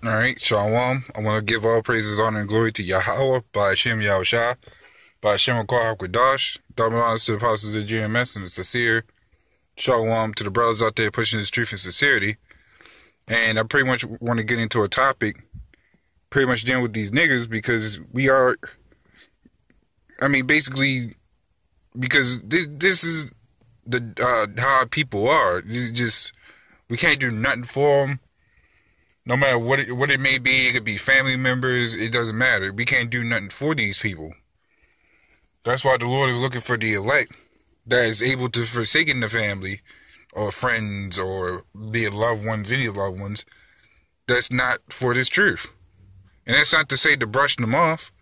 All right, Shalom. I want to give all praises, honor, and glory to Yahweh, by Hashem Yahushua, by Hashem Akar HaKadosh. Double honors to the apostles of GMS and the sincere. Shalom to the brothers out there pushing this truth and sincerity. And I pretty much want to get into a topic, pretty much dealing with these niggas, because basically, because this is the how people are. It's just, we can't do nothing for them. No matter what it may be, it could be family members, it doesn't matter. We can't do nothing for these people. That's why the Lord is looking for the elect that is able to forsaken the family or friends or be it loved ones, any loved ones, that's not for this truth. And that's not to say to brush them off,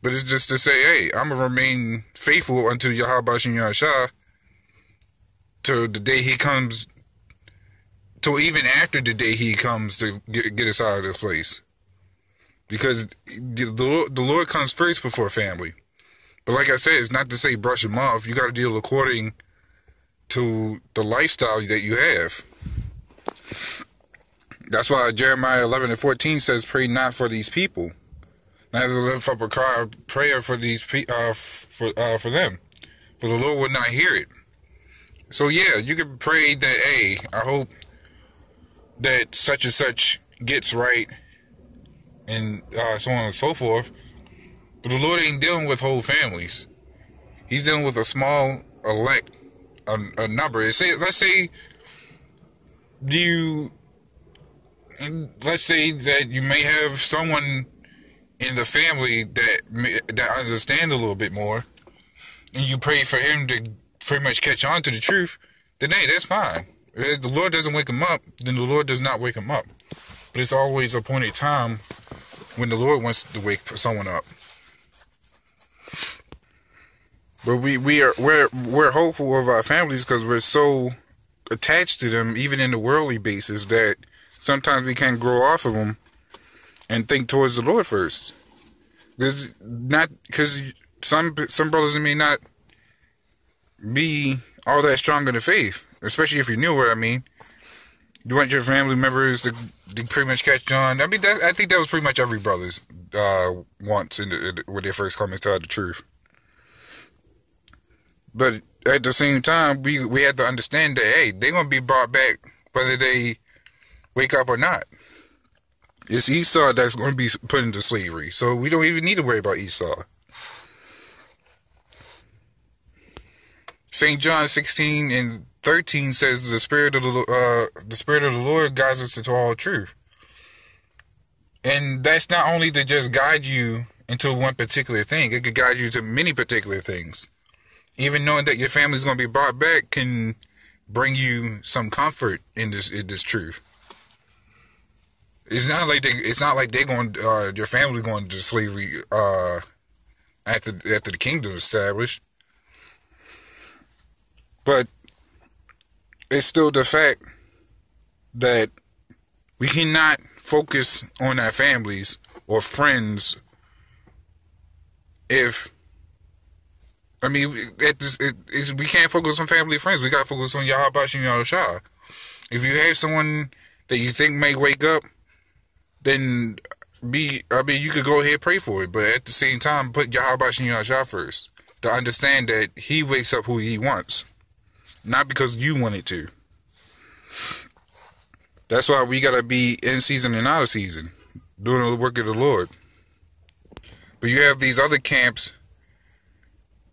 but it's just to say, hey, I'm going to remain faithful unto Yahweh Shem Yahushua till the day he comes, till even after the day he comes to get us out of this place. Because the Lord comes first before family. But like I said, it's not to say brush him off. You got to deal according to the lifestyle that you have. That's why Jeremiah 11:14 says, "Pray not for these people, neither lift up a cry of prayer for these for them, for the Lord would not hear it." So yeah, you can pray that, hey, I hope that such and such gets right, and so on and so forth. But the Lord ain't dealing with whole families. He's dealing with a small elect, a number. Let's say that you may have someone in the family that understands a little bit more, and you pray for him to pretty much catch on to the truth. Then hey, that's fine. If the Lord doesn't wake him up, then the Lord does not wake him up. But it's always a appointed time when the Lord wants to wake someone up. But we're hopeful of our families because we're so attached to them, even in the worldly basis, that sometimes we can't grow off of them and think towards the Lord first. There's not, because some brothers may not be all that strong in the faith, especially if you're newer. I mean, you want your family members to pretty much catch on. I mean, I think that was pretty much every brother's wants when they first come into the truth. But at the same time, we have to understand that, hey, they're going to be brought back whether they wake up or not. It's Esau that's going to be put into slavery. So we don't even need to worry about Esau. St. John 16:13 says the Spirit of the Lord guides us into all truth. And that's not only to just guide you into one particular thing. It could guide you to many particular things. Even knowing that your family's going to be brought back can bring you some comfort in this truth. It's not like they're going your family going to slavery after the kingdom is established. But it's still the fact that we cannot focus on our families or friends we can't focus on family and friends. We got to focus on Yahweh Shem Yahushua. If you have someone that you think may wake up, then you could go ahead and pray for it. But at the same time, put Yahweh Shem Yahushua first. To understand that he wakes up who he wants. Not because you want it to. That's why we got to be in season and out of season. Doing the work of the Lord. But you have these other camps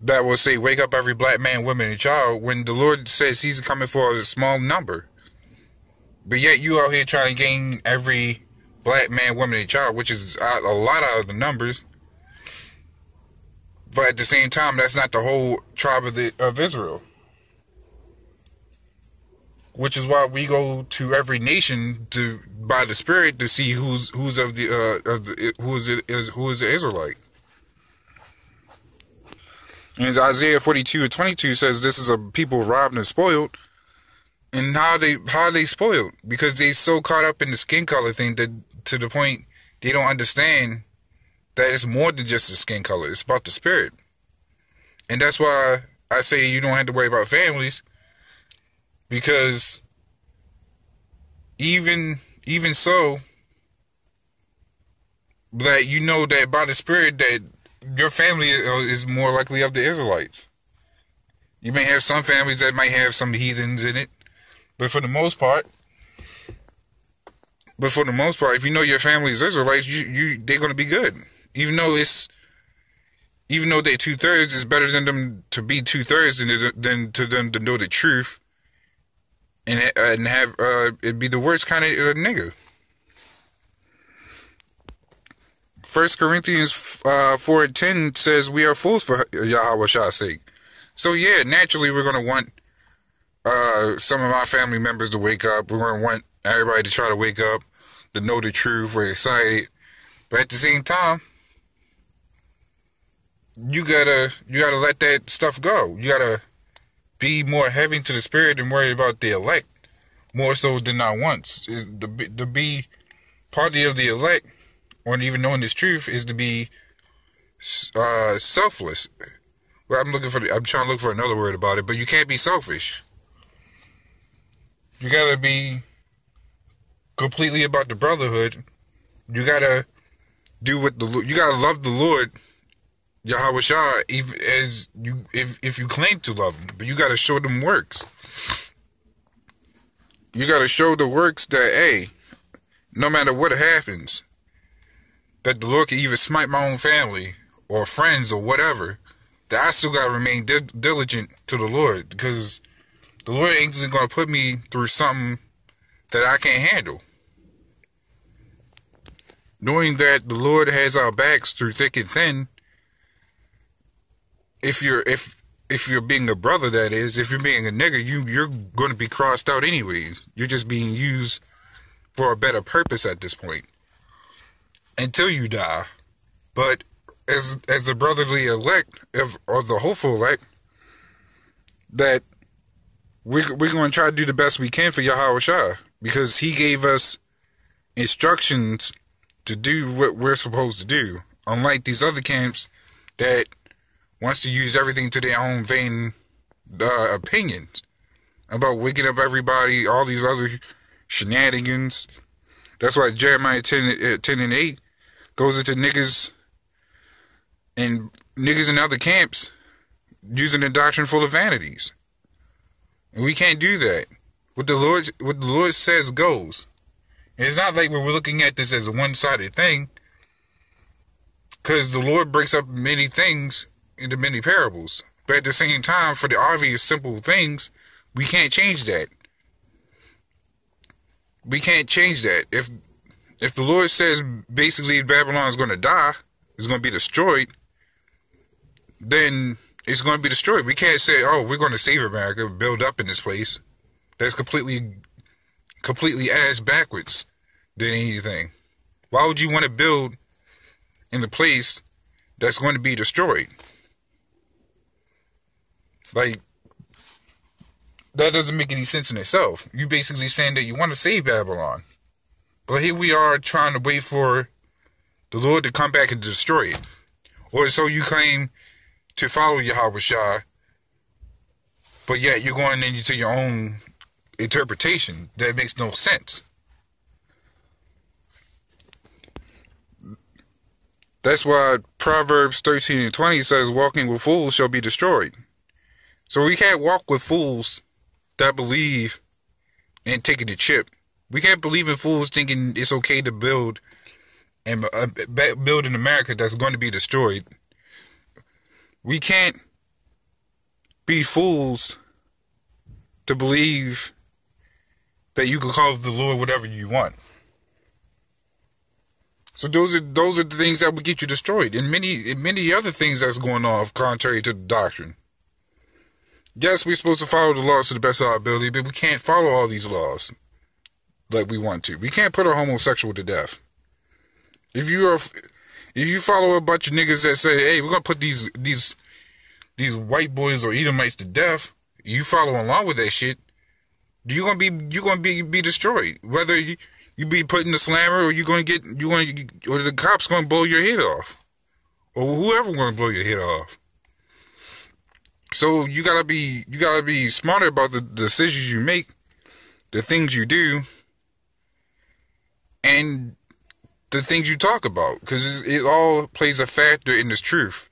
that will say, wake up every black man, woman, and child, when the Lord says he's coming for a small number. But yet you out here trying to gain every black man, woman, and child, which is a lot out of the numbers. But at the same time, that's not the whole tribe of Israel. Which is why we go to every nation by the Spirit to see who is the Israelite. And Isaiah 42:22 says this is a people robbed and spoiled. And how are they spoiled? Because they so caught up in the skin color thing that to the point they don't understand that it's more than just the skin color. It's about the spirit. And that's why I say you don't have to worry about families, because even so, that you know that by the Spirit that your family is more likely of the Israelites. You may have some families that might have some heathens in it, but for the most part, if you know your family is Israelites, they're gonna be good. Even though they're 2/3, it's better than them to be 2/3 than to them to know the truth and have it be the worst kind of nigga. 1 Corinthians 4:10 says we are fools for Yahweh Shah's sake. So yeah, naturally we're gonna want some of our family members to wake up. We're gonna want everybody to try to wake up, to know the truth. We're excited, but at the same time, you gotta let that stuff go. You gotta be more heavy to the Spirit and worry about the elect more so than not once. To be party of the elect, or even knowing this truth, is to be selfless. Well, I'm trying to look for another word about it, but you can't be selfish. You gotta be completely about the brotherhood. You gotta do you gotta love the Lord Yahweh Shah, even as if you claim to love him, but you gotta show them works. You gotta show the works that, hey, no matter what happens, that the Lord can even smite my own family or friends or whatever, that I still gotta remain diligent to the Lord, because the Lord ain't just gonna put me through something that I can't handle. Knowing that the Lord has our backs through thick and thin. If you're being a brother, that is, if you're being a nigga, you're going to be crossed out anyways. You're just being used for a better purpose at this point, until you die. But as a brotherly elect, or the hopeful elect, that we're going to try to do the best we can for Yahweh Shah, because he gave us instructions to do what we're supposed to do. Unlike these other camps that wants to use everything to their own vain opinions about waking up everybody, all these other shenanigans. That's why Jeremiah 10:8 goes into niggas in other camps using a doctrine full of vanities. And we can't do that. What the Lord says goes. And it's not like we're looking at this as a one-sided thing, because the Lord breaks up many things into many parables. But at the same time, for the obvious simple things, we can't change that. We can't change that. If the Lord says basically Babylon is going to die, it's going to be destroyed, then it's going to be destroyed. We can't say, oh, we're going to save America, build up in this place. That's completely ass backwards than anything. Why would you want to build in a place that's going to be destroyed? Like, that doesn't make any sense in itself. You basically saying that you want to save Babylon, but here we are trying to wait for the Lord to come back and destroy it. Or so you claim to follow Yahweh Shah, but yet you're going into your own interpretation. That makes no sense. That's why Proverbs 13:20 says, walking with fools shall be destroyed. So we can't walk with fools that believe in taking the chip. We can't believe in fools thinking it's okay to build and build in America that's going to be destroyed. We can't be fools to believe that you can call the Lord whatever you want. So those are the things that would get you destroyed, and many other things that's going on contrary to the doctrine. Yes, we're supposed to follow the laws to the best of our ability, but we can't follow all these laws like we want to. We can't put a homosexual to death. If you follow a bunch of niggas that say, hey, we're gonna put these white boys or Edomites to death, you follow along with that shit, you're gonna be destroyed. Whether you be put in the slammer, or or the cops gonna blow your head off, or whoever gonna blow your head off. So you gotta be smarter about the decisions you make, the things you do, and the things you talk about, because it all plays a factor in this truth.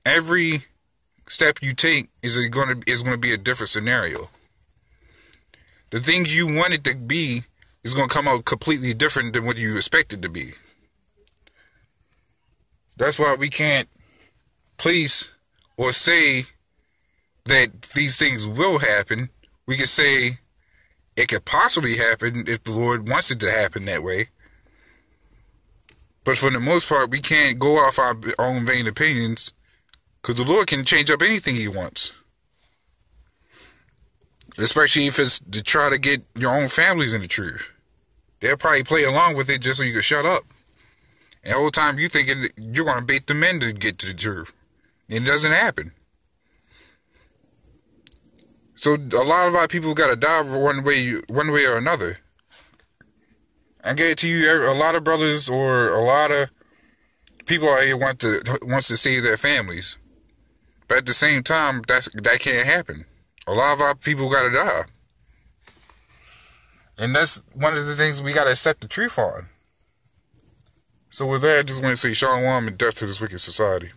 Every step you take is going to be a different scenario. The things you want it to be is going to come out completely different than what you expect it to be. That's why we can't place or say that these things will happen. We can say it could possibly happen if the Lord wants it to happen that way. But for the most part, we can't go off our own vain opinions, because the Lord can change up anything He wants. Especially if it's to try to get your own families in the truth. They'll probably play along with it just so you can shut up. And the whole time you thinking that you're going to bait them in to get to the truth. And it doesn't happen. So a lot of our people got to die one way or another. I guarantee you, a lot of brothers or a lot of people out here wants to save their families, but at the same time, that can't happen. A lot of our people got to die, and that's one of the things we got to accept the truth on. So with that, I just want to say shalom and death to this wicked society.